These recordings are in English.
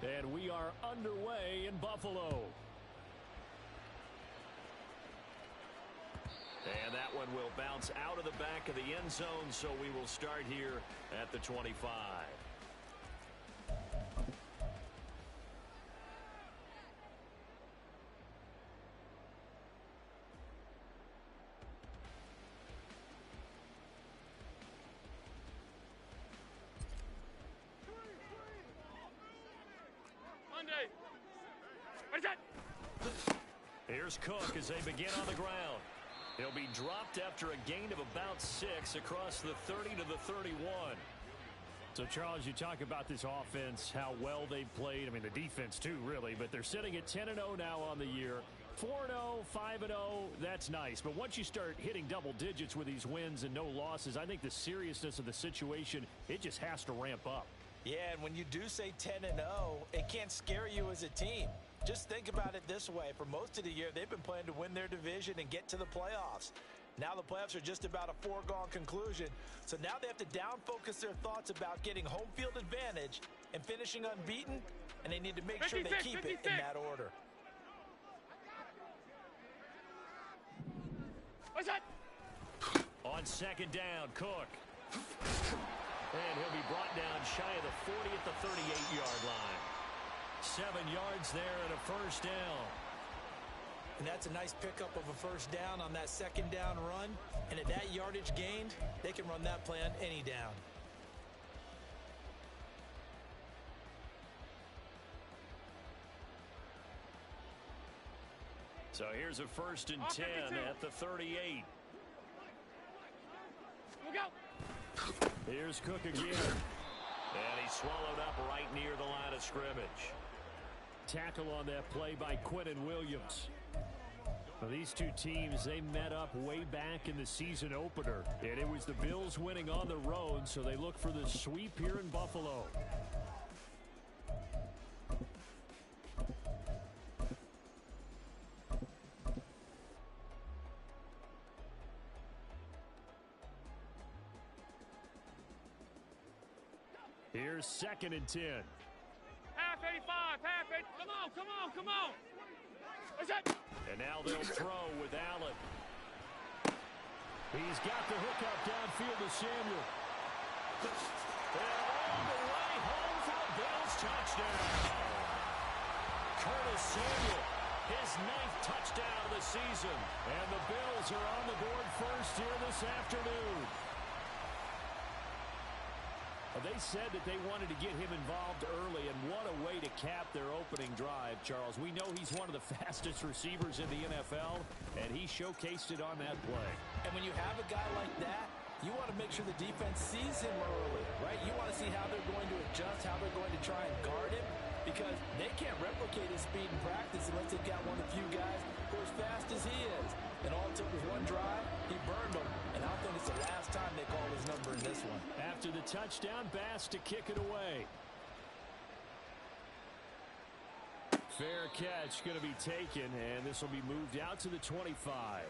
And we are underway in Buffalo. And that one will bounce out of the back of the end zone, so we will start here at the 25. Here's Cook as they begin on the ground. He'll be dropped after a gain of about 6 across the 30 to the 31. So, Charles, you talk about this offense, how well they played. I mean, the defense, too, really. But they're sitting at 10-0 now on the year. 4-0, 5-0, that's nice. But once you start hitting double digits with these wins and no losses, I think the seriousness of the situation, it just has to ramp up. Yeah, and when you do say 10-0, it can't scare you as a team. Just think about it this way. For most of the year, they've been playing to win their division and get to the playoffs. Now the playoffs are just about a foregone conclusion. So now they have to down-focus their thoughts about getting home field advantage and finishing unbeaten, and they need to make sure they keep it in that order. What's that? On second down, Cook. And he'll be brought down shy of the 40 at the 38-yard line. 7 yards there and a first down. And that's a nice pickup of a first down on that second down run. And at that yardage gained, they can run that play on any down. So here's a 1st and 10 at the 38. Look out. Here's Cook again. And he's swallowed up right near the line of scrimmage. Tackle on that play by Quinnen Williams. Well, these two teams, they met up way back in the season opener. And it was the Bills winning on the road, so they look for the sweep here in Buffalo. Here's 2nd and 10. Half 85, half 8. Come on, come on, come on. What's that? And now they'll throw with Allen. He's got the hookup downfield to Samuel. And all the way home for a Bills touchdown. Curtis Samuel, his 9th touchdown of the season. And the Bills are on the board first here this afternoon. They said that they wanted to get him involved early, and what a way to cap their opening drive, Charles. We know he's one of the fastest receivers in the NFL, and he showcased it on that play. And when you have a guy like that, you want to make sure the defense sees him early, right? You want to see how they're going to adjust, how they're going to try and guard him, because they can't replicate his speed in practice unless they've got one of the few guys who are as fast as he is. And all it took was one drive, he burned them, and I don't think it's the last time they call his number in this one. After the touchdown, Bass to kick it away. Fair catch going to be taken, and this will be moved out to the 25.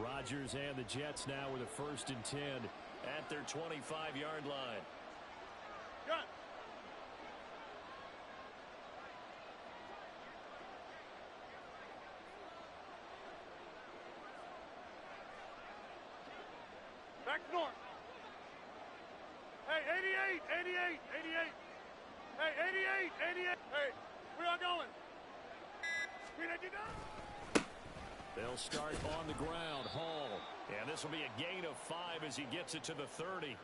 Rodgers and the Jets now with a 1st and 10 at their 25-yard line. Gun. Back north. Hey, 88, 88, 88. Hey, 88, 88. Hey, where y'all going? Where did you go? They'll start on the ground. Hall. And this will be a gain of 5 as he gets it to the 30.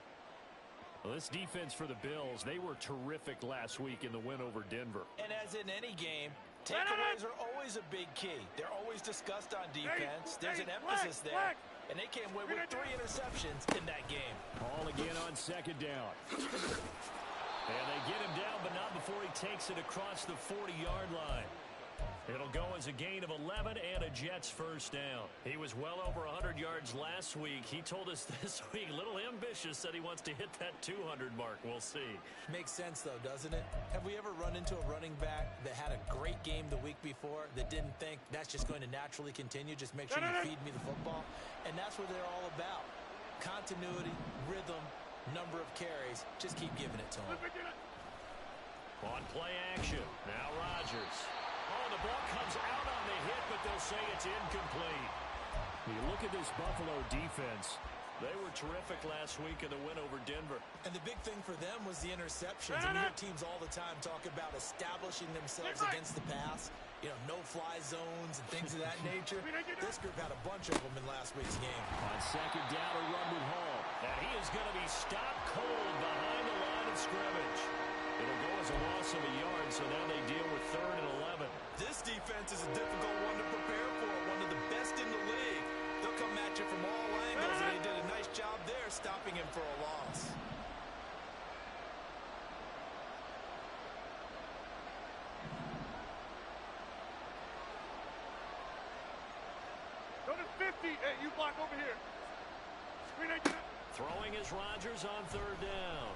Well, this defense for the Bills, they were terrific last week in the win over Denver. And as in any game, takeaways are always a big key. They're always discussed on defense. There's an emphasis there. And they came away with 3 interceptions in that game. Hall again on 2nd down. And they get him down, but not before he takes it across the 40-yard line. It'll go is a gain of 11 and a Jets first down. He was well over 100 yards last week. He told us this week, a little ambitious, that he wants to hit that 200 mark. We'll see. Makes sense, though, doesn't it? Have we ever run into a running back that had a great game the week before that didn't think that's just going to naturally continue? Just make sure you feed me the football. And that's what they're all about. Continuity, rhythm, number of carries. Just keep giving it to them. On play action, now Rodgers. Oh, the ball comes out on the hit, but they'll say it's incomplete. You look at this Buffalo defense. They were terrific last week in the win over Denver. And the big thing for them was the interceptions. And we hear teams all the time talk about establishing themselves against the pass. You know, no-fly zones and things of that nature. This group had a bunch of them in last week's game. On second down, a run with Hall. And he is going to be stopped cold behind the line of scrimmage. It'll go as a loss of a yard, so now they deal with 3rd and 11. This defense is a difficult one to prepare for, one of the best in the league. They'll come at you from all angles, and they did a nice job there stopping him for a loss. Go to 50. Hey, you block over here. Throwing is Rodgers on 3rd down.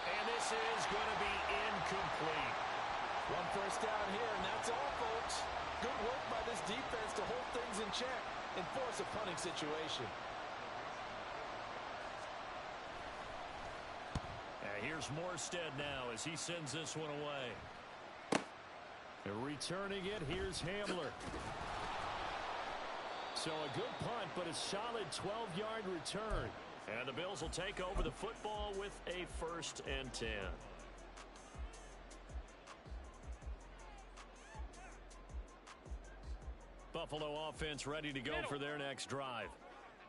And this is going to be incomplete. One first down here, and that's all, folks. Good work by this defense to hold things in check and force a punting situation. And here's Morstead now as he sends this one away. And returning it, here's Hamler. So a good punt, but a solid 12-yard return. And the Bills will take over the football with a 1st and 10. Buffalo offense ready to go for their next drive.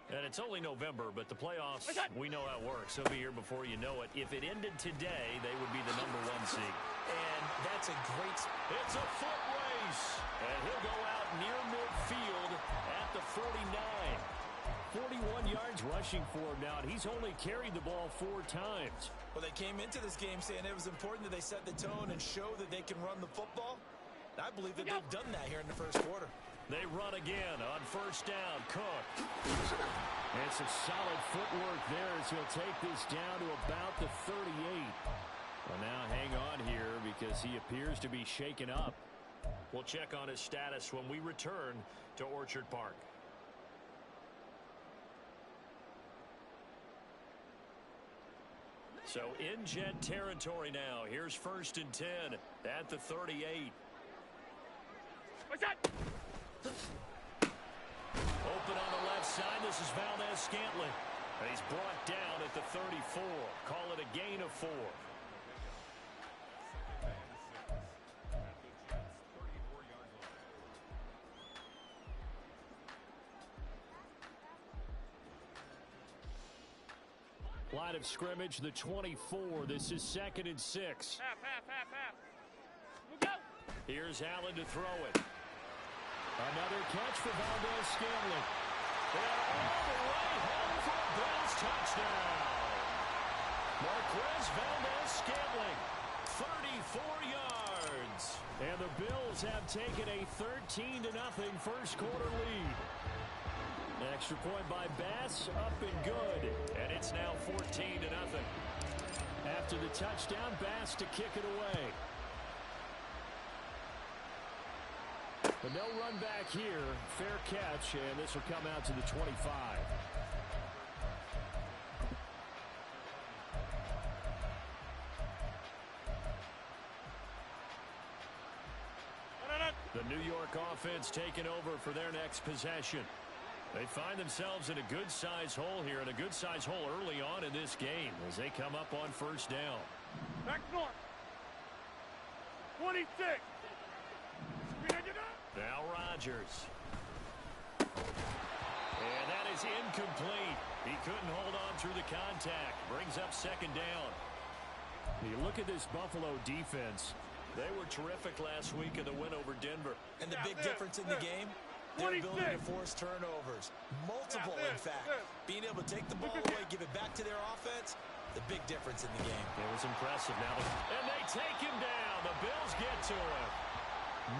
And it's only November, but the playoffs, we know how it works. They'll be here before you know it. If it ended today, they would be the #1 seed. And that's a great... It's a foot race. And he'll go out near midfield at the 49. 41 yards rushing for him now, and he's only carried the ball 4 times. Well, they came into this game saying it was important that they set the tone and show that they can run the football. And I believe that they've done that here in the first quarter. They run again on 1st down. Cook. And some solid footwork there as he'll take this down to about the 38. Well, now hang on here because he appears to be shaken up. We'll check on his status when we return to Orchard Park. So in Jet territory now. Here's 1st and 10 at the 38. What's that? Open on the left side. This is Valdez-Scantling. He's brought down at the 34. Call it a gain of 4. Line of scrimmage, the 24. This is 2nd and 6. Half. We'll go. Here's Allen to throw it. Another catch for Valdez-Scantling. And all the way home for a Bills touchdown. Marquez Valdez-Scantling, 34 yards. And the Bills have taken a 13-0 first quarter lead. Extra point by Bass, up and good. And it's now 14-0. After the touchdown, Bass to kick it away. But no run back here. Fair catch, and this will come out to the 25. The New York offense taking over for their next possession. They find themselves in a good-sized hole here, and a good-sized hole early on in this game as they come up on 1st down. Back north. 26. Now Rodgers. And that is incomplete. He couldn't hold on through the contact. Brings up 2nd down. You look at this Buffalo defense. They were terrific last week in the win over Denver. And the big difference in the game, their ability to force turnovers. Multiple, in fact. Being able to take the ball away, give it back to their offense, the big difference in the game. It was impressive now. And they take him down. The Bills get to him.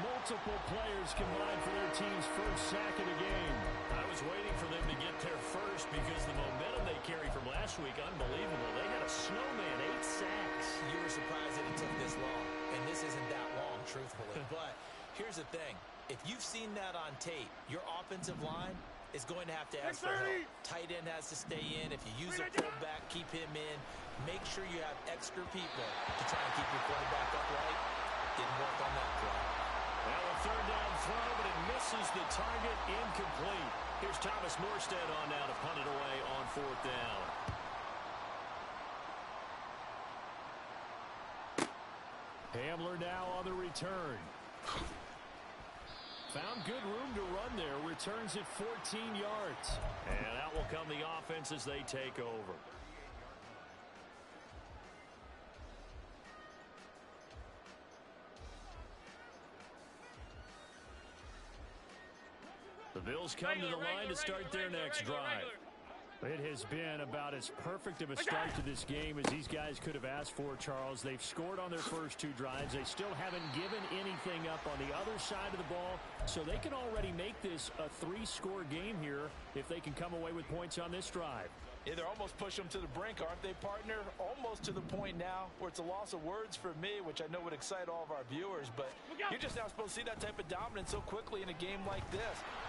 Multiple players combined for their team's first sack of the game. I was waiting for them to get there first because the momentum they carried from last week, unbelievable. They had a snowman, 8 sacks. You were surprised that it took this long, and this isn't that long, truthfully. But here's the thing. If you've seen that on tape, your offensive line is going to have to ask for help. Tight end has to stay in. If you use a fullback, keep him in. Make sure you have extra people to try and keep your quarterback upright. Didn't work on that play. Now a third down throw, but it misses the target, incomplete. Here's Thomas Morstead on now to punt it away on fourth down. Hamler now on the return. Found good room to run there. Returns at 14 yards. And out will come the offense as they take over. The Bills come to the line to start their next drive. It has been about as perfect of a start to this game as these guys could have asked for, Charles. They've scored on their first 2 drives. They still haven't given anything up on the other side of the ball, so they can already make this a 3-score game here if they can come away with points on this drive. Yeah, they're almost pushing them to the brink, aren't they, partner? Almost to the point now where it's a loss of words for me, which I know would excite all of our viewers, but you're just now supposed to see that type of dominance so quickly in a game like this.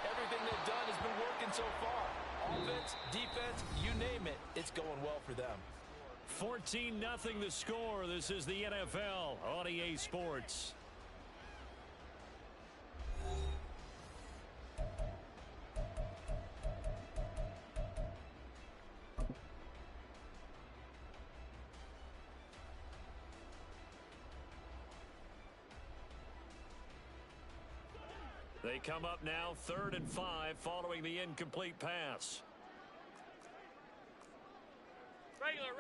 Everything they've done has been working so far. Offense, defense, you name it, it's going well for them. 14-0 the score. This is the NFL on EA Sports. They come up now 3rd and 5 following the incomplete pass. Regular.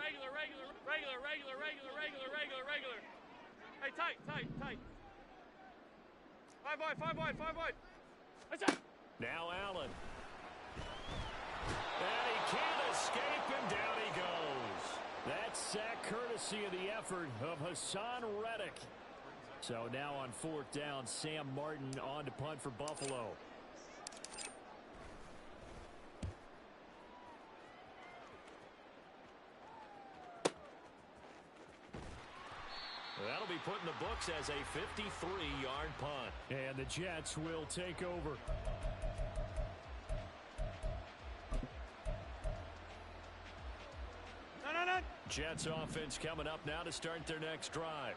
Hey, tight. 5 wide. That's it. Now Allen. And he can't escape, and down he goes. That sack courtesy of the effort of Hassan Reddick. So now on 4th down, Sam Martin on to punt for Buffalo. That'll be put in the books as a 53-yard punt. And the Jets will take over. No. Jets offense coming up now to start their next drive.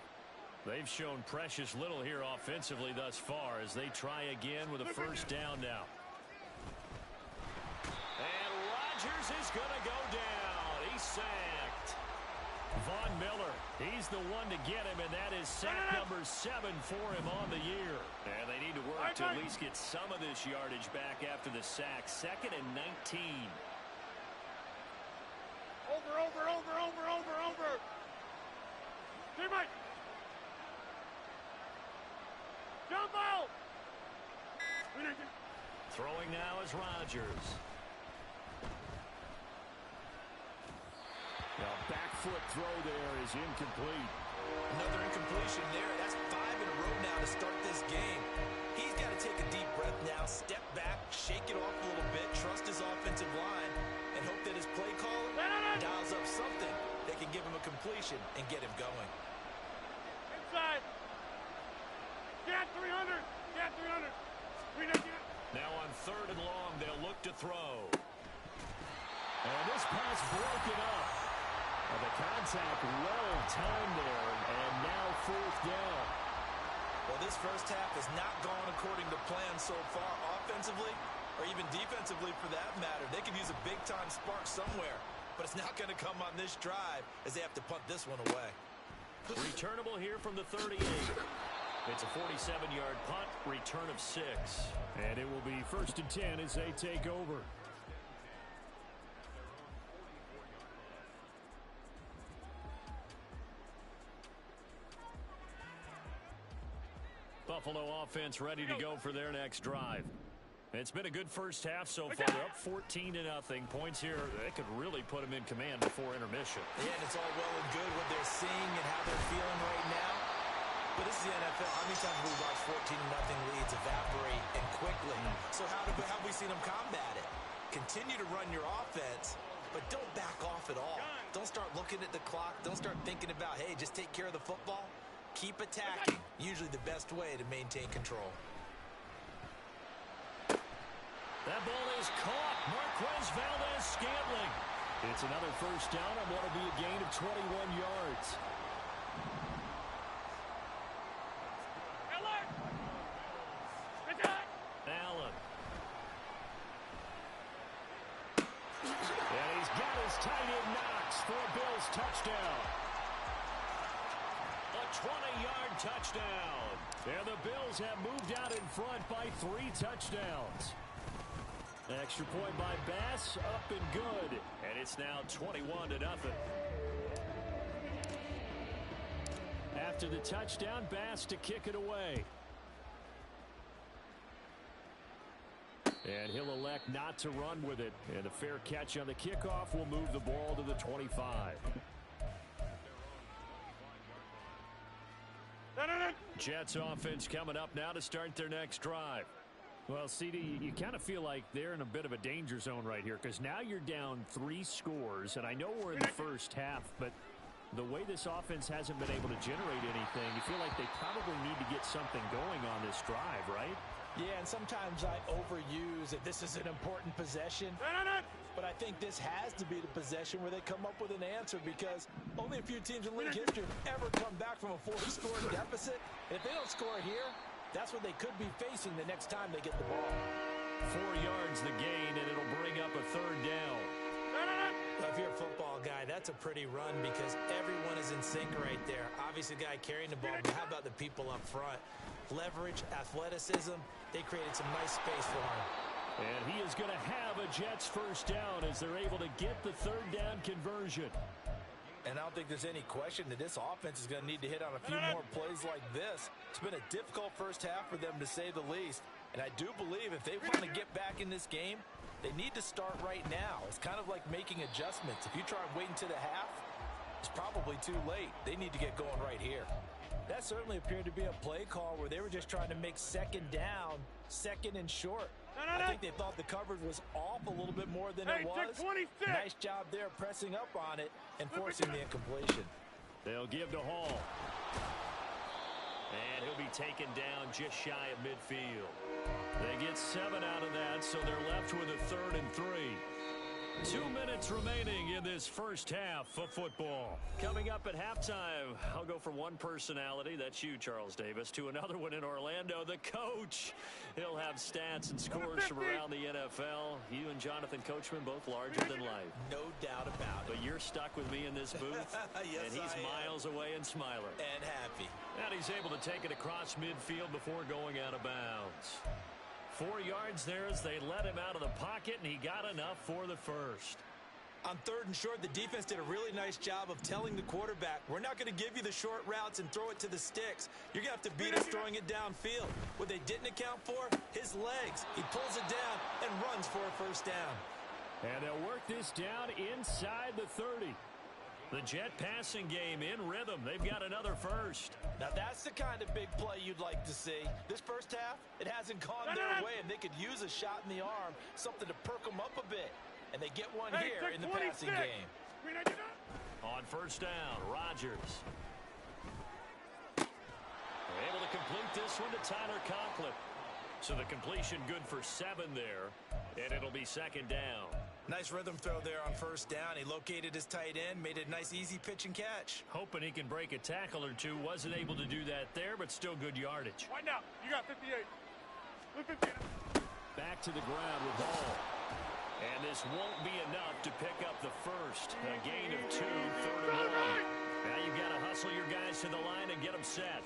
They've shown precious little here offensively thus far as they try again with a first down now. And Rodgers is going to go down. He's sacked. Von Miller, he's the one to get him, and that is sack number 7 for him on the year. And they need to work to at least get some of this yardage back after the sack. 2nd and 19. Over. Teammate. Jump out. Throwing now is Rodgers. Now back foot throw there is incomplete. Another incompletion there. That's 5 in a row now to start this game. He's got to take a deep breath now, step back, shake it off a little bit, trust his offensive line, and hope that his play caller dials up something that can give him a completion and get him going. Inside. Get 300. Now on 3rd and long, they'll look to throw. And this pass broken up. And the contact well timed there, and now 4th down. Well, this first half has not gone according to plan so far offensively, or even defensively for that matter. They could use a big-time spark somewhere, but it's not going to come on this drive as they have to punt this one away. Returnable here from the 38. It's a 47-yard punt, return of 6. And it will be 1st and 10 as they take over. Buffalo offense ready to go for their next drive. It's been a good first half so far. They're up 14-0. Points here, they could really put them in command before intermission. Yeah, and it's all well and good what they're seeing and how they're feeling right now. But this is the NFL. How many times have we watched 14-0 leads evaporate and quickly? So how have we seen them combat it? Continue to run your offense, but don't back off at all. Don't start looking at the clock. Don't start thinking about, hey, just take care of the football. Keep attacking. Usually the best way to maintain control. That ball is caught. Marquez Valdes-Scantling. It's another first down on what will be a gain of 21 yards. Allen. And he's got his tight end Knox for a Bills touchdown. A 20-yard touchdown. And the Bills have moved out in front by 3 touchdowns. Extra point by Bass, up and good. And it's now 21-0. After the touchdown, Bass to kick it away. And he'll elect not to run with it. And a fair catch on the kickoff will move the ball to the 25. Jets offense coming up now to start their next drive. Well, CD, you kind of feel like they're in a bit of a danger zone right here because now you're down 3 scores, and I know we're in the first half, but the way this offense hasn't been able to generate anything, you feel like they probably need to get something going on this drive, right? Yeah, and sometimes I overuse that this is an important possession. But I think this has to be the possession where they come up with an answer because only a few teams in league history have ever come back from a 4-score deficit. And if they don't score here, that's what they could be facing the next time they get the ball. 4 yards the gain, and it'll bring up a third down. If you're a football guy, that's a pretty run because everyone is in sync right there. Obviously, the guy carrying the ball, but how about the people up front? Leverage, athleticism, they created some nice space for him. And he is going to have a Jets first down as they're able to get the third down conversion. And I don't think there's any question that this offense is going to need to hit on a few more plays like this. It's been a difficult first half for them, to say the least. And I do believe if they want to get back in this game, they need to start right now. It's kind of like making adjustments. If you try waiting to the half, it's probably too late. They need to get going right here. That certainly appeared to be a play call where they were just trying to make second down, second and short. I think they thought the coverage was off a little bit more than it was. Nice job there pressing up on it and forcing the incompletion. They'll give to Hall. And he'll be taken down just shy of midfield. They get 7 out of that, so they're left with a 3rd and 3. 2 minutes remaining in this first half of football. Coming up at halftime, I'll go from one personality, that's you, Charles Davis, to another one in Orlando, the coach. He'll have stats and scores from around the NFL. You and Jonathan Coachman both larger than life. No doubt about it. But you're stuck with me in this booth, yes, and he's miles away and smiling. And happy. And he's able to take it across midfield before going out of bounds. 4 yards there as they let him out of the pocket, and he got enough for the first. On 3rd and short, the defense did a really nice job of telling the quarterback, we're not going to give you the short routes and throw it to the sticks. You're going to have to beat us throwing it downfield. What they didn't account for, his legs. He pulls it down and runs for a first down. And they'll work this down inside the 30. The Jet passing game in rhythm. They've got another first. Now that's the kind of big play you'd like to see. This first half, it hasn't gone their way, and they could use a shot in the arm, something to perk them up a bit. And they get one here in the passing game. On first down, Rodgers. They're able to complete this one to Tyler Conklin. So the completion good for 7 there, and it'll be 2nd down. Nice rhythm throw there on first down. He located his tight end, made a nice easy pitch and catch. Hoping he can break a tackle or two. Wasn't able to do that there, but still good yardage. Wind out. You got 58. Back to the ground with Hall. And this won't be enough to pick up the first. A gain of 2, 3rd and 1. Now you've got to hustle your guys to the line and get them set.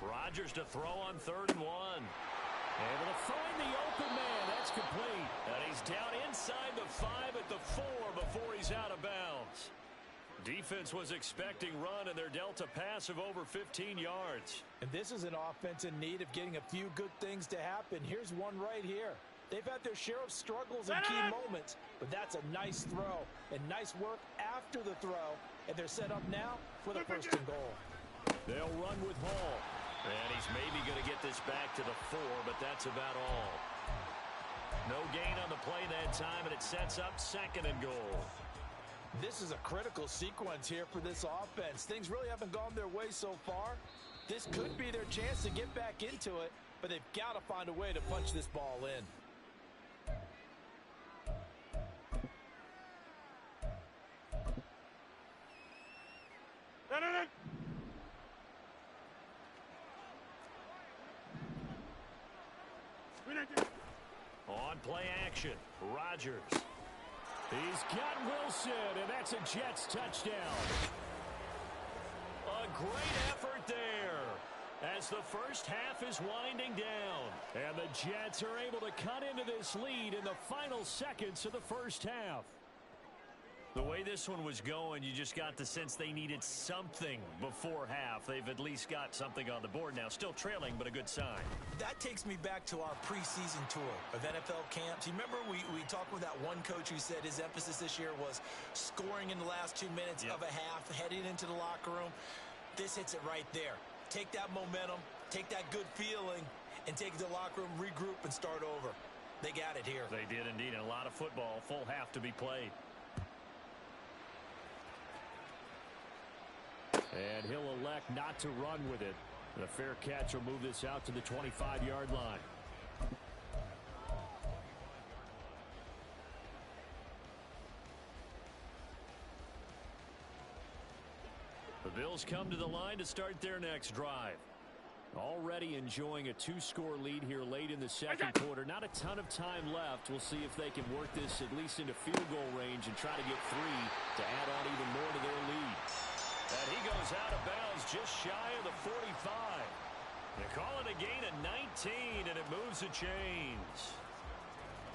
Rodgers to throw on 3rd and 1. Able to find the open man. That's complete. And he's down inside the 5 at the 4 before he's out of bounds. Defense was expecting run, and they're dealt a pass of over 15 yards. And this is an offense in need of getting a few good things to happen. Here's one right here. They've had their share of struggles and key moments, but that's a nice throw and nice work after the throw. And they're set up now for the 1st and goal. They'll run with Hall. And he's maybe going to get this back to the 4, but that's about all. No gain on the play that time, and it sets up 2nd and goal. This is a critical sequence here for this offense. Things really haven't gone their way so far. This could be their chance to get back into it, but they've got to find a way to punch this ball in. On play action, Rodgers. He's got Wilson, and that's a Jets touchdown. A great effort there as the first half is winding down. And the Jets are able to cut into this lead in the final seconds of the first half. The way this one was going, you just got the sense they needed something before half. They've at least got something on the board now. Still trailing, but a good sign. That takes me back to our preseason tour of NFL camps. You remember we talked with that one coach who said his emphasis this year was scoring in the last 2 minutes of a half, heading into the locker room. This hits it right there. Take that momentum, take that good feeling, and take it to the locker room, regroup, and start over. They got it here. They did indeed. And a lot of football, full half to be played. And he'll elect not to run with it. The fair catch will move this out to the 25-yard line. The Bills come to the line to start their next drive. Already enjoying a 2-score lead here late in the second quarter. Not a ton of time left. We'll see if they can work this at least into field goal range and try to get 3 to add on even more to their lead. And he goes out of bounds just shy of the 45. They call it a gain of 19, and it moves the chains.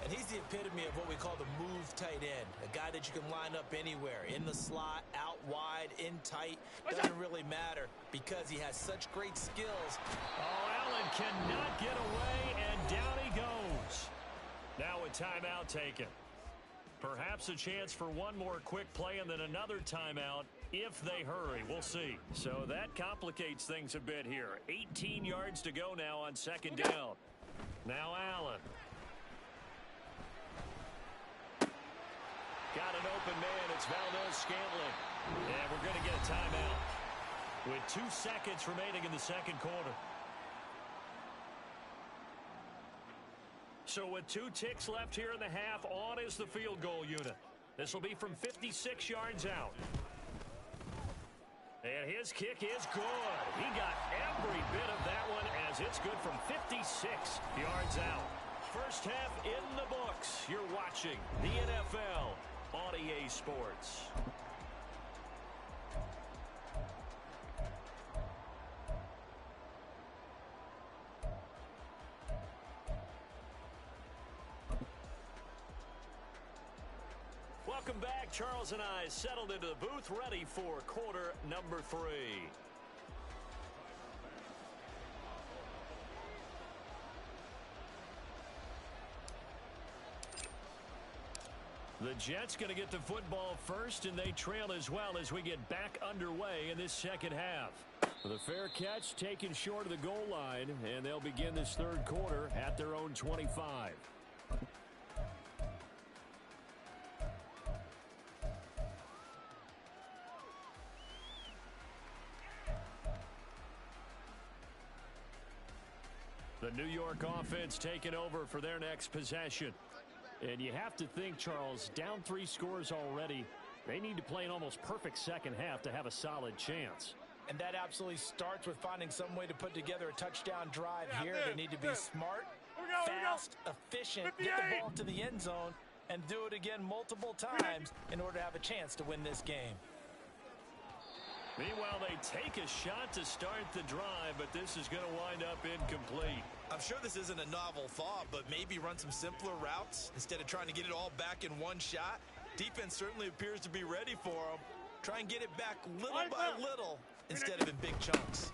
And he's the epitome of what we call the move tight end. A guy that you can line up anywhere. In the slot, out wide, in tight. Doesn't really matter because he has such great skills. Oh, Allen cannot get away, and down he goes. Now a timeout taken. Perhaps a chance for one more quick play and then another timeout if they hurry. We'll see. So that complicates things a bit here. 18 yards to go now on 2nd down. Now Allen. Got an open man. It's Valdez-Scantling. And we're going to get a timeout with 2 seconds remaining in the second quarter. So with 2 ticks left here in the half, on is the field goal unit. This will be from 56 yards out. And his kick is good. He got every bit of that one as it's good from 56 yards out. First half in the books. You're watching the NFL on EA Sports. Welcome back. Charles and I settled into the booth, ready for quarter number 3. The Jets going to get the football first, and they trail as well as we get back underway in this second half. The fair catch taken short of the goal line, and they'll begin this third quarter at their own 25. The New York offense taking over for their next possession. And you have to think, Charles, down 3 scores already. They need to play an almost perfect second half to have a solid chance. And that absolutely starts with finding some way to put together a touchdown drive here. They need to be smart, fast, efficient, get the ball to the end zone, and do it again multiple times in order to have a chance to win this game. Meanwhile, they take a shot to start the drive, but this is going to wind up incomplete. I'm sure this isn't a novel thought, but maybe run some simpler routes instead of trying to get it all back in one shot. Defense certainly appears to be ready for them. Try and get it back little by little instead of in big chunks.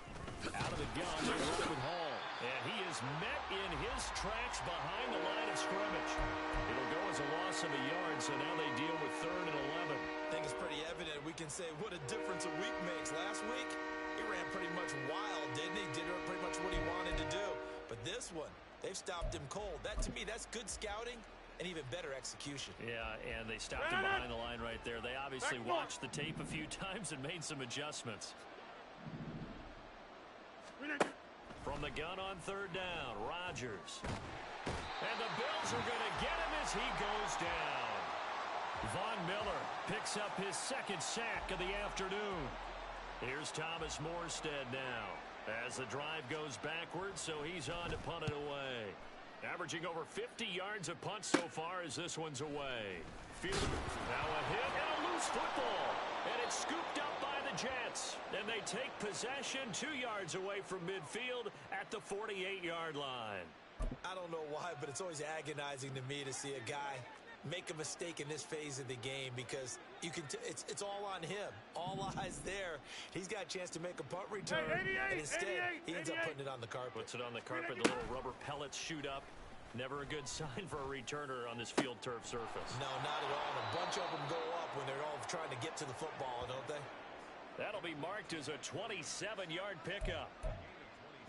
Out of the gun, they run with Hall. And he is met in his tracks behind the line of scrimmage. It'll go as a loss of a yard, so now they deal with 3rd and 11. I think it's pretty evident. We can say what a difference a week makes. Last week, he ran pretty much wild, didn't he? Did pretty much what he wanted to do. But this one, they've stopped him cold. That, to me, that's good scouting and even better execution. Yeah, and they stopped him behind the line right there. They obviously watched the tape a few times and made some adjustments. From the gun on third down, Rodgers. And the Bills are going to get him as he goes down. Von Miller picks up his second sack of the afternoon. Here's Thomas Morstead now as the drive goes backwards, so he's on to punt it away. Averaging over 50 yards a punt so far as this one's away. Field now a hit and a loose football. And it's scooped up by the Jets. And they take possession 2 yards away from midfield at the 48-yard line. I don't know why, but it's always agonizing to me to see a guy make a mistake in this phase of the game because you can it's all on him. All eyes there. He's got a chance to make a punt return, and instead he ends up putting it on the carpet. Puts it on the carpet. The little rubber pellets shoot up. Never a good sign for a returner on this field turf surface. No, not at all. And a bunch of them go up when they're all trying to get to the football, don't they? That'll be marked as a 27-yard pickup.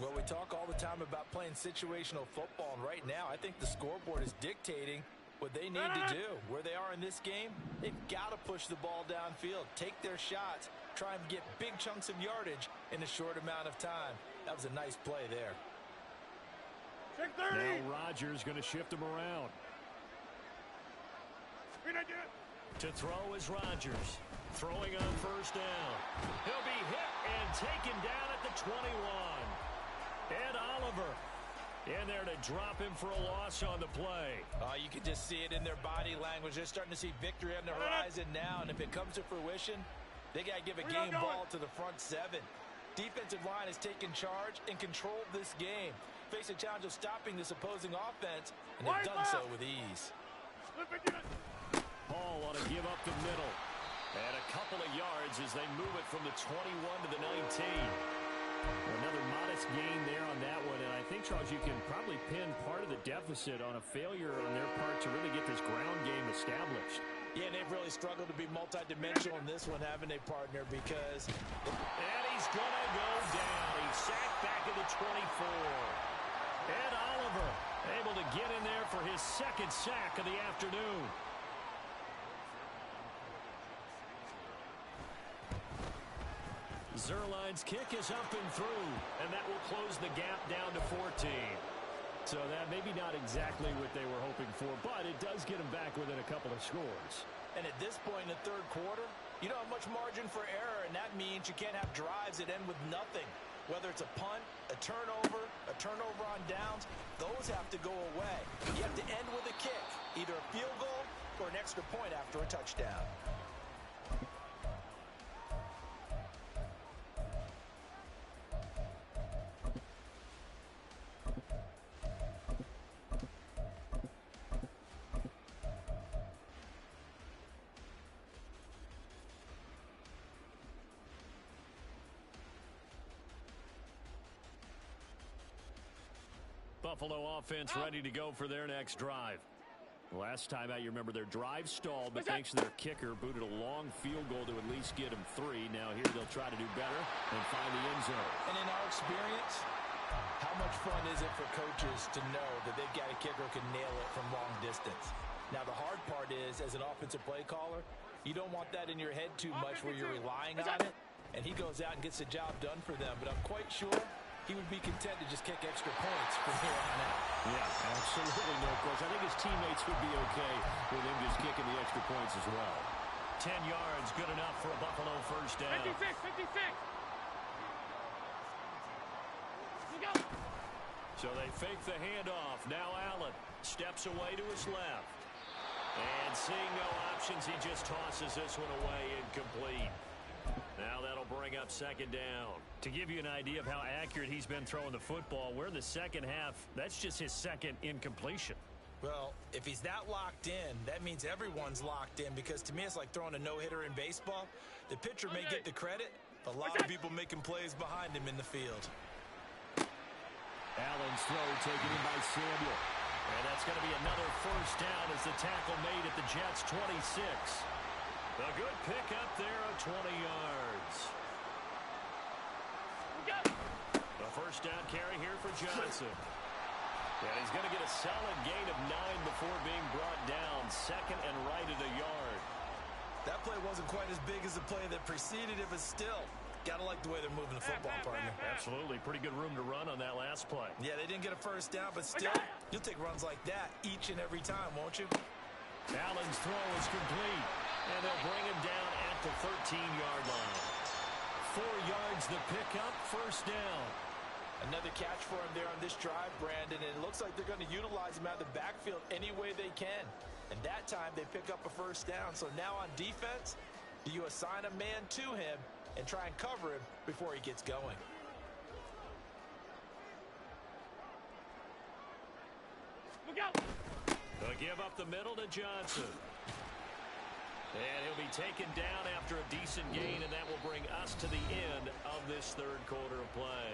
Well, we talk all the time about playing situational football, and right now I think the scoreboard is dictating what they need to do. Where they are in this game, they've got to push the ball downfield, take their shots, try and get big chunks of yardage in a short amount of time. That was a nice play there. Now Rodgers going to shift him around. To throw is Rodgers. Throwing on first down. He'll be hit and taken down at the 21. Ed Oliver in there to drop him for a loss on the play. You can just see it in their body language. They're starting to see victory on the horizon now, and if it comes to fruition, they got to give a game ball to the front seven. Defensive line has taken charge and controlled this game. Face a challenge of stopping this opposing offense, and they've done so with ease. Paul ought to give up the middle. And a couple of yards as they move it from the 21 to the 19. Another modest gain there on that one, and I think, Charles, you can probably pin part of the deficit on a failure on their part to really get this ground game established. Yeah, and they've really struggled to be multidimensional in this one, haven't they, partner? Because... And he's going to go down. He's sacked back at the 24. Ed Oliver able to get in there for his second sack of the afternoon. Zuerlein's kick is up and through, and that will close the gap down to 14. So that maybe not exactly what they were hoping for, but it does get them back within a couple of scores. And at this point in the third quarter, you don't have much margin for error, and that means you can't have drives that end with nothing. Whether it's a punt, a turnover on downs, those have to go away. You have to end with a kick, either a field goal or an extra point after a touchdown. Buffalo offense ready to go for their next drive. Last time out, you remember their drive stalled, but thanks to their kicker, booted a long field goal to at least get them 3. Now here they'll try to do better and find the end zone. And in our experience, how much fun is it for coaches to know that they've got a kicker who can nail it from long distance? Now the hard part is, as an offensive play caller, you don't want that in your head too much where you're relying on it, and he goes out and gets the job done for them. But I'm quite sure he would be content to just kick extra points from here on out. Yeah, absolutely no question. I think his teammates would be okay with him just kicking the extra points as well. 10 yards, good enough for a Buffalo first down. 56. So they fake the handoff. Now Allen steps away to his left. And seeing no options, he just tosses this one away, incomplete. Now that'll bring up second down. To give you an idea of how accurate he's been throwing the football, we're in the second half. That's just his second incompletion. Well, if he's that locked in, that means everyone's locked in, because to me it's like throwing a no-hitter in baseball. The pitcher may get the credit, a lot of people making plays behind him in the field. Allen's throw taken in by Samuel. And that's going to be another first down as the tackle made at the Jets' 26. A good pick up there of 20 yards. first down carry here for Johnson. And he's going to get a solid gain of 9 before being brought down. Second and right at a yard. That play wasn't quite as big as the play that preceded it, but still, got to like the way they're moving the football, partner. Absolutely. Pretty good room to run on that last play. Yeah, they didn't get a first down, but still, you'll take runs like that each and every time, won't you? Allen's throw is complete, and they'll bring him down at the 13-yard line. 4 yards the pickup, first down. Another catch for him there on this drive, Brandon, and it looks like they're going to utilize him out of the backfield any way they can. And that time they pick up a first down. So now on defense, do you assign a man to him and try and cover him before he gets going? Look out! They'll give up the middle to Johnson. And he'll be taken down after a decent gain, and that will bring us to the end of this third quarter of play.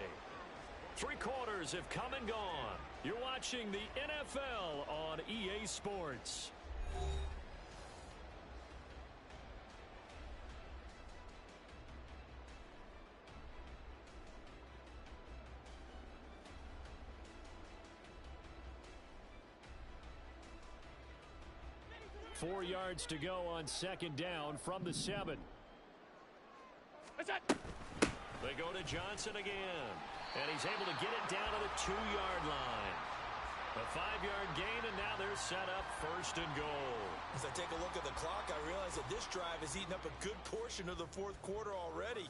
3 quarters have come and gone. You're watching the NFL on EA Sports. Four yards to go on second down from the 7. What's that? They go to Johnson again. And he's able to get it down to the 2-yard line. A 5-yard gain, and now they're set up first and goal. As I take a look at the clock, I realize that this drive has eaten up a good portion of the fourth quarter already.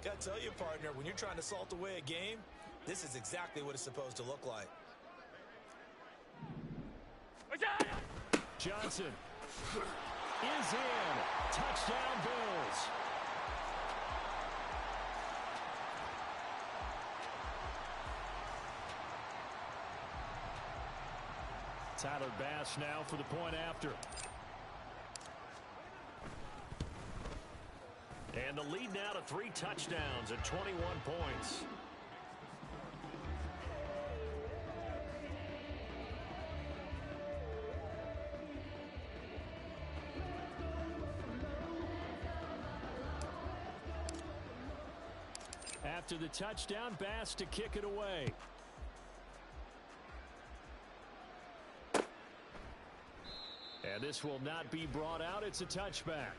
Got to tell you, partner, when you're trying to salt away a game, this is exactly what it's supposed to look like. What's that? Johnson is in. Touchdown, Bills. Tyler Bass now for the point after. And the lead now to 3 touchdowns at 21 points. After the touchdown, Bass to kick it away. And this will not be brought out. It's a touchback.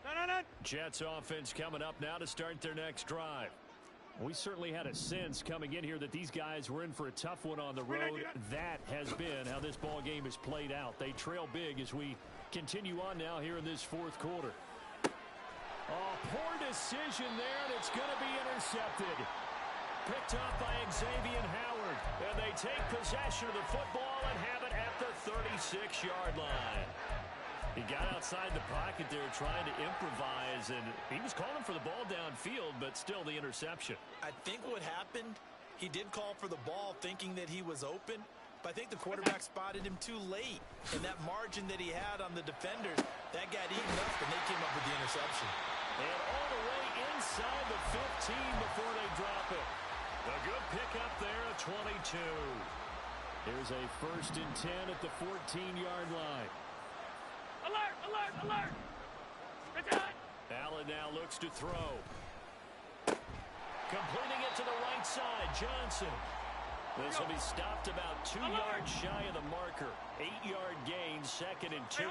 No. Jets offense coming up now to start their next drive. We certainly had a sense coming in here that these guys were in for a tough one on the road. That has been how this ball game is played out. They trail big as we continue on now here in this fourth quarter. Oh, poor decision there, and it's going to be intercepted. Picked up by Xavier Howard. And they take possession of the football and have it at the 36-yard line. He got outside the pocket there trying to improvise, and he was calling for the ball downfield, but still the interception. I think what happened, he did call for the ball thinking that he was open, but I think the quarterback spotted him too late. And that margin that he had on the defenders, that got eaten up, and they came up with the interception. And all the way inside the 15 before they drop it. A good pickup there at 22. Here's a 1st and 10 at the 14-yard line. Alert, alert, alert! Return! Allen now looks to throw. Completing it to the right side, Johnson. This will be stopped about 2 yards shy of the marker. 8-yard gain, 2nd and 2.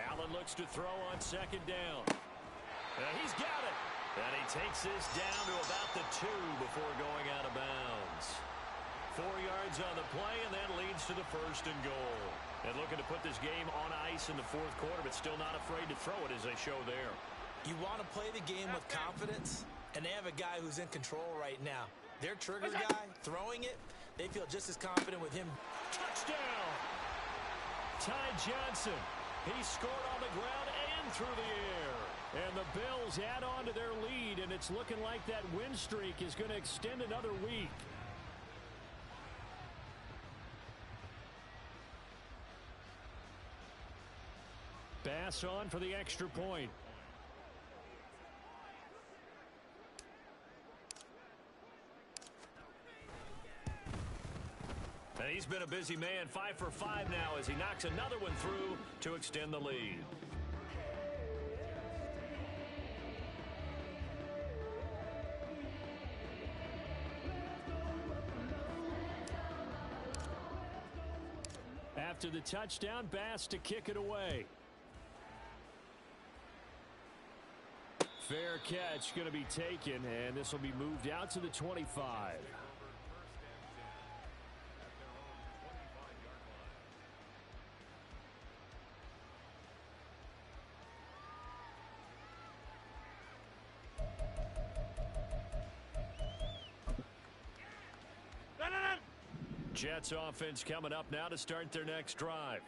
Allen looks to throw on 2nd down. And he's got it. And he takes this down to about the 2 before going out of bounds. 4 yards on the play, and that leads to the 1st and goal. And looking to put this game on ice in the fourth quarter, but still not afraid to throw it as they show there. You want to play the game with confidence, and they have a guy who's in control right now. Their trigger guy, throwing it, they feel just as confident with him. Touchdown! Ty Johnson. He scored on the ground and through the air. And the Bills add on to their lead, and it's looking like that win streak is going to extend another week. Bass on for the extra point. And he's been a busy man, 5 for 5 now as he knocks another one through to extend the lead. After the touchdown, Bass to kick it away. Fair catch going to be taken, and this will be moved out to the 25. Jets offense coming up now to start their next drive.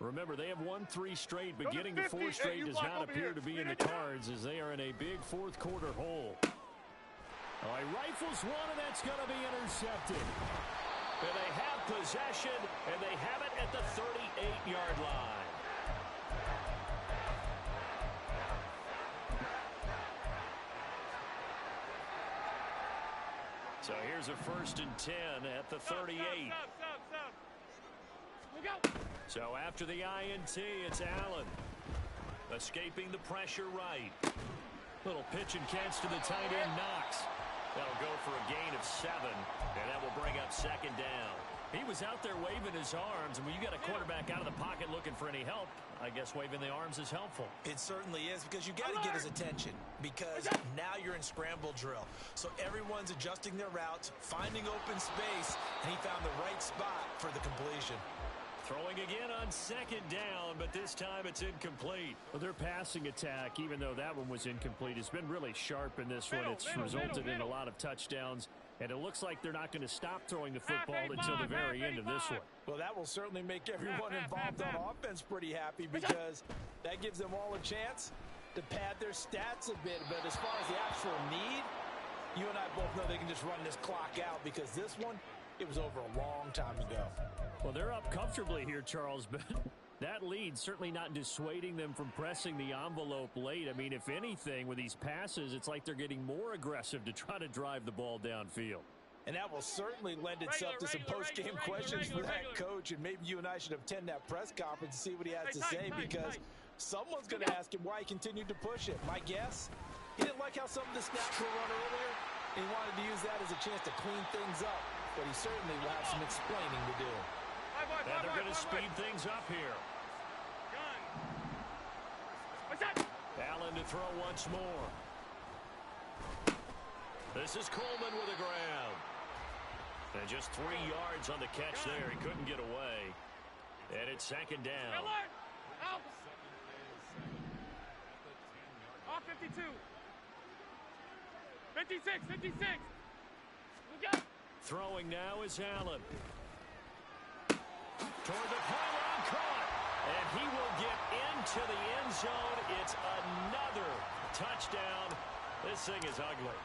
Remember, they have won 3 straight, but getting to 4 straight does not appear to be in the cards as they are in a big fourth quarter hole. Oh, he rifles one, and that's going to be intercepted. And they have possession, and they have it at the 38-yard line. So here's a 1st and 10 at the 38. So after the INT, it's Allen. Escaping the pressure right. Little pitch and catch to the tight end, Knox. That'll go for a gain of 7, and that will bring up 2nd down. He was out there waving his arms, and when you got a quarterback out of the pocket looking for any help, I guess waving the arms is helpful. It certainly is, because you got to get his attention, because now you're in scramble drill. So everyone's adjusting their routes, finding open space, and he found the right spot for the completion. Throwing again on 2nd down, but this time it's incomplete. Well, their passing attack, even though that one was incomplete, has been really sharp in this one. It's resulted in a lot of touchdowns, and it looks like they're not going to stop throwing the football until the very end of this one. Well, that will certainly make everyone involved on offense pretty happy, because that gives them all a chance to pad their stats a bit. But as far as the actual need, you and I both know they can just run this clock out, because this one, it was over a long time ago. Well, they're up comfortably here, Charles, but that lead certainly not dissuading them from pressing the envelope late. I mean, if anything, with these passes, it's like they're getting more aggressive to try to drive the ball downfield. And that will certainly lend itself to some post-game questions for that coach, and maybe you and I should attend that press conference and see what he has to say, because someone's going to ask him why he continued to push it. My guess, he didn't like how some of the snaps were run earlier, and he wanted to use that as a chance to clean things up, but he certainly will have some explaining to do. And they're going to speed things up here. Allen to throw once more. This is Coleman with a grab. And just 3 yards on the catch there. He couldn't get away. And it's 2nd down. Out. Off 52. 56, 56. Look out. Throwing now is Allen. Toward the pylon, caught. And he will get into the end zone. It's another touchdown. This thing is ugly.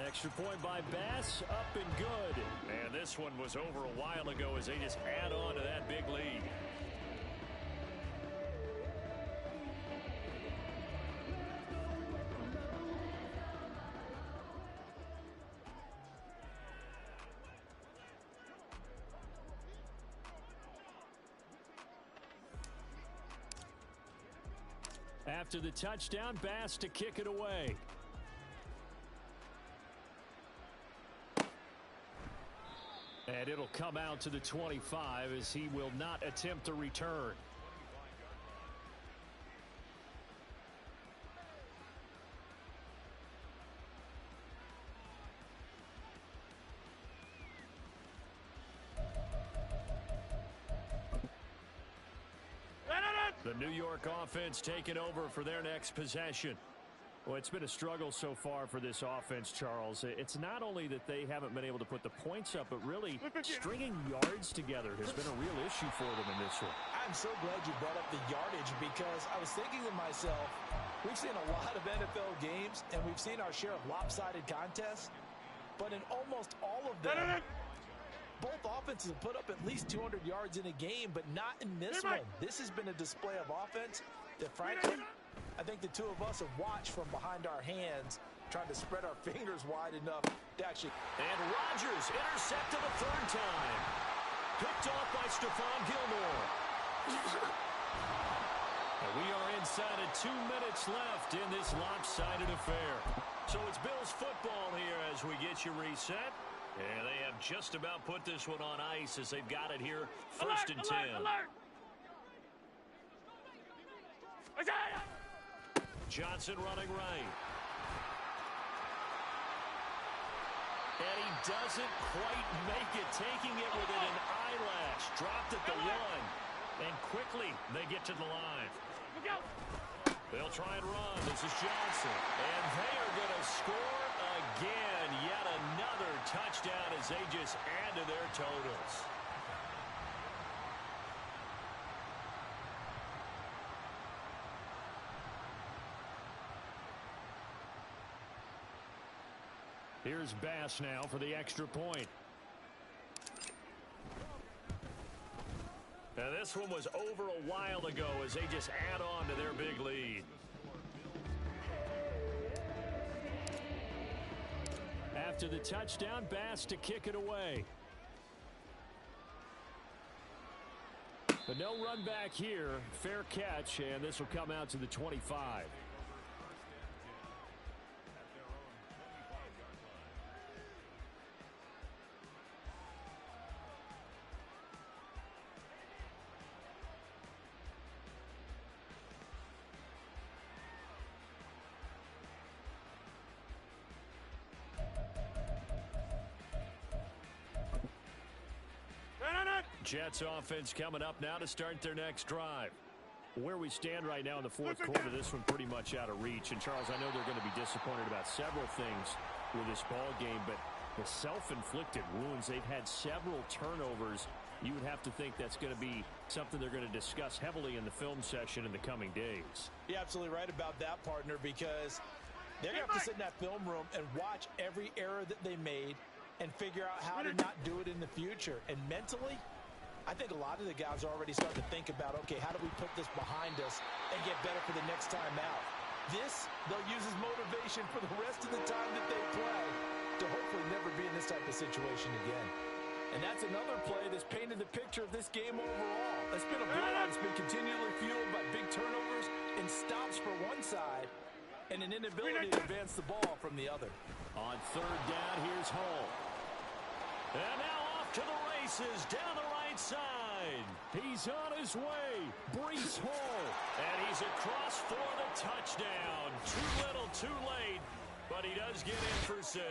Extra point by Bass, up and good. And this one was over a while ago as they just add on to that big lead. After the touchdown, Bass to kick it away. And it'll come out to the 25 as he will not attempt to return. The New York offense taking over for their next possession. Well, it's been a struggle so far for this offense, Charles. It's not only that they haven't been able to put the points up, but really stringing yards together has been a real issue for them in this one. I'm so glad you brought up the yardage, because I was thinking to myself, we've seen a lot of NFL games, and we've seen our share of lopsided contests, but in almost all of them, both offenses have put up at least 200 yards in a game, but not in this one. This has been a display of offense that, frankly, I think the two of us have watched from behind our hands trying to spread our fingers wide enough to actually... And Rodgers intercepted a third time. Picked off by Stephon Gilmore. And we are inside of 2 minutes left in this lopsided affair. So it's Bills football here as we get you reset. And they have just about put this one on ice as they've got it here. First and 10. Alert! Johnson running right. And he doesn't quite make it, taking it within an eyelash. Dropped at the 1. And quickly they get to the line. Look out! They'll try and run. This is Johnson. And they are going to score again. Yet another touchdown as they just add to their totals. Here's Bass now for the extra point. Now this one was over a while ago as they just add on to their big lead. After the touchdown, Bass to kick it away. But no run back here. Fair catch, and this will come out to the 25. Jets offense coming up now to start their next drive. Where we stand right now in the fourth quarter, this one pretty much out of reach. And, Charles, I know they're going to be disappointed about several things with this ball game, but the self-inflicted wounds, they've had several turnovers. You would have to think that's going to be something they're going to discuss heavily in the film session in the coming days. You're absolutely right about that, partner, because they're going to have to sit in that film room and watch every error that they made and figure out how to not do it in the future. And mentally, I think a lot of the guys are already starting to think about, okay, how do we put this behind us and get better for the next time out? This, they'll use as motivation for the rest of the time that they play to hopefully never be in this type of situation again. And that's another play that's painted the picture of this game overall. It's been a blowout. It's been continually fueled by big turnovers and stops for one side and an inability to advance the ball from the other. On third down, here's Hull. And now off to the races down the right side. He's on his way. Breece Hall. And he's across for the touchdown. Too little, too late. But he does get in for 6.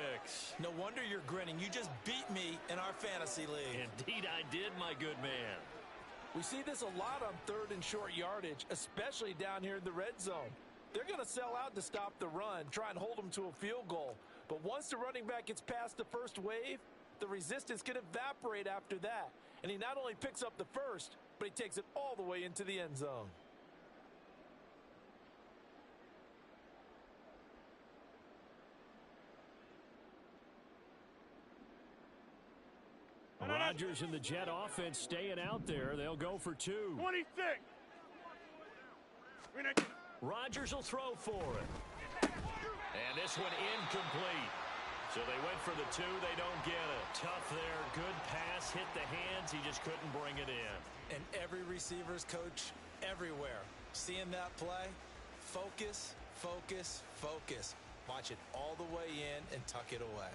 No wonder you're grinning. You just beat me in our fantasy league. Indeed I did, my good man. We see this a lot on third and short yardage, especially down here in the red zone. They're going to sell out to stop the run, try and hold them to a field goal. But once the running back gets past the first wave, the resistance can evaporate after that. And he not only picks up the first, but he takes it all the way into the end zone. Rodgers and the Jet offense staying out there. They'll go for 2. 26. Rodgers will throw for it. And this one incomplete. So they went for the 2. They don't get it. Tough there. Good pass. Hit the hands. He just couldn't bring it in. And every receiver's coach everywhere. Seeing that play, focus, focus, focus. Watch it all the way in and tuck it away.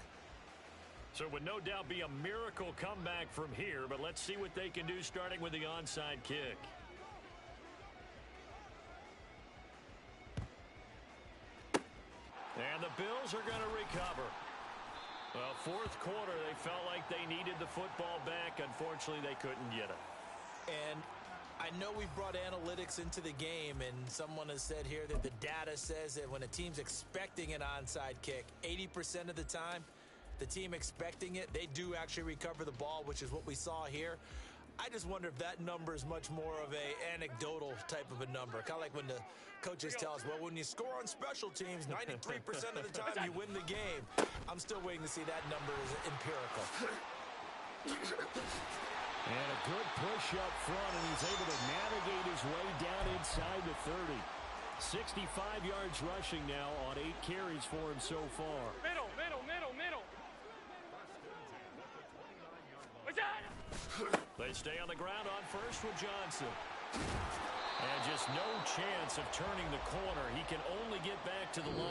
So it would no doubt be a miracle comeback from here, but let's see what they can do starting with the onside kick. And the Bills are going to recover. Well, fourth quarter, they felt like they needed the football back. Unfortunately, they couldn't get it. And I know we've brought analytics into the game, and someone has said here that the data says that when a team's expecting an onside kick, 80% of the time, the team expecting it, they do actually recover the ball, which is what we saw here. I just wonder if that number is much more of a anecdotal type of a number. Kind of like when the coaches tell us, well, when you score on special teams, 93% of the time you win the game. I'm still waiting to see that number is empirical. And a good push up front, and he's able to navigate his way down inside the 30. 65 yards rushing now on 8 carries for him so far. Middle. They stay on the ground on first with Johnson. And just no chance of turning the corner. He can only get back to the line.